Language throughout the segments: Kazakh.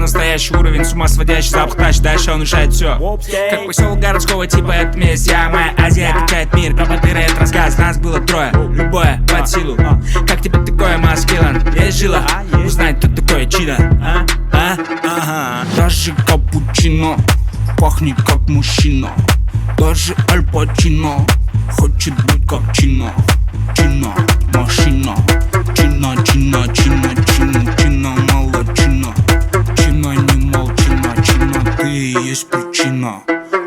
настоящий уровень, с ума сводящий запах тач. Дальше он решает все. Как поселок городского типа, это месть. Я, моя Азия качает мир, пропотыры, это рассказ. Нас было трое, любое под силу. Как тебе такое, маскилан? Есть жила узнать, кто такое чидо. Даже капучино пахнет как мужчина. Даже Аль Пачино хочет быть как Чино. Чино, машина. Чина, чина, чина, чина, чина, молодчина. Чина, не молчина, чина, ты и есть причина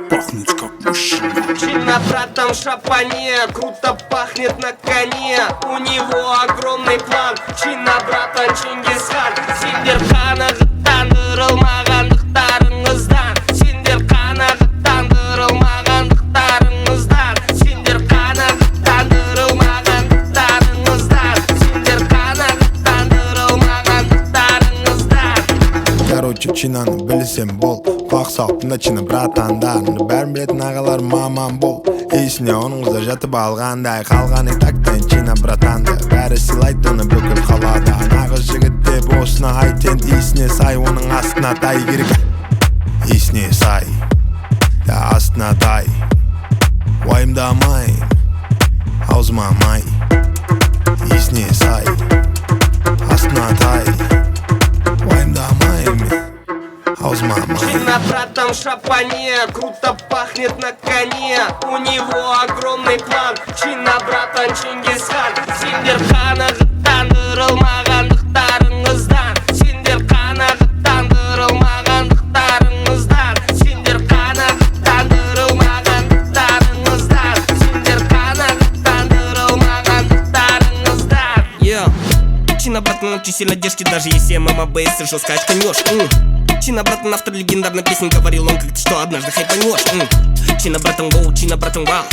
пахнуть как мужчина. Чина, братан, шапане, круто пахнет на коне. У него огромный план. Чина, братан, Чингисхан. Сендер қанағаттандырылмағандықтарыңыздан. Сендер қанағаттандырылмағандықтарыңыздан. Сендер қанағаттандырылмағандықтарыңыздан. Сендер қанағаттандырылмағандықтарыңыздан. Короче, чинаны білсем бол. Құлақ салыптың да чина братандарыңды. Бәрін білетін ағалар маман бол. Есіне оның қызы жатып алғандай. Қалғаны тактен чина братанды. Бәрі сыйлайды оны бүкіл қалада. Нағыз жігіт деп осына айтен. Есіне сай, оның астына тай керек. Есіне сай, астына тай. Уайымдамайын, аузыма май. Есіне сай, астына тай. Уайымдамайын, аузыма май. Чина, братан, шапане, круто пахнет на коне. У него огромный план. Чина, братан, Чингисхан. Сендер қанағаттандырылмағандықтарыңыздан. Сендер қанағаттандырылмағандықтарыңыздан. Сендер қанағаттандырылмағандықтарыңыздан. Сендер қанағаттандырылмағандықтарыңыздан. Чина, братан, очень сильно держки, даже если мама бейс, жестко очканешь. Чина, братан, автор легендарной песни, говорил он как-то, что однажды хайпанешь. Чина, братан, гоу, чина, братан, вау.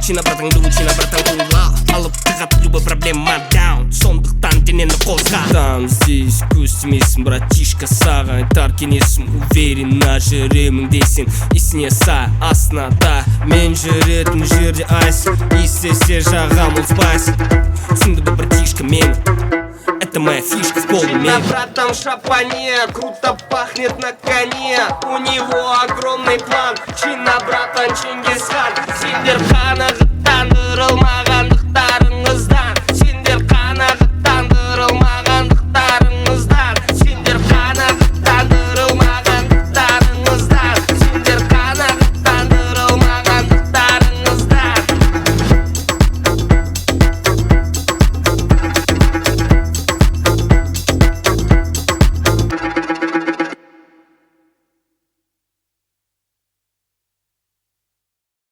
Чина, братан, ду, чина, братан, кулау. Алып тығат любой проблема даун. Сондықтан денені қозға. Там здесь көз тимесін, братишка, саған айтар кеңесім. Уверенно жүремін дейсің, есіне сай, астында. Мен жүретін жерде айсың, естесе жағам ол спайсың. Түсінді бір братишка мені, это моя фишка в полный Чина, мир. братан, шапане, круто пахнет на коне. У него огромный план. Чина, братан, Чингисхан. Сендер қанағаттандырылмағандықтарыңыздан.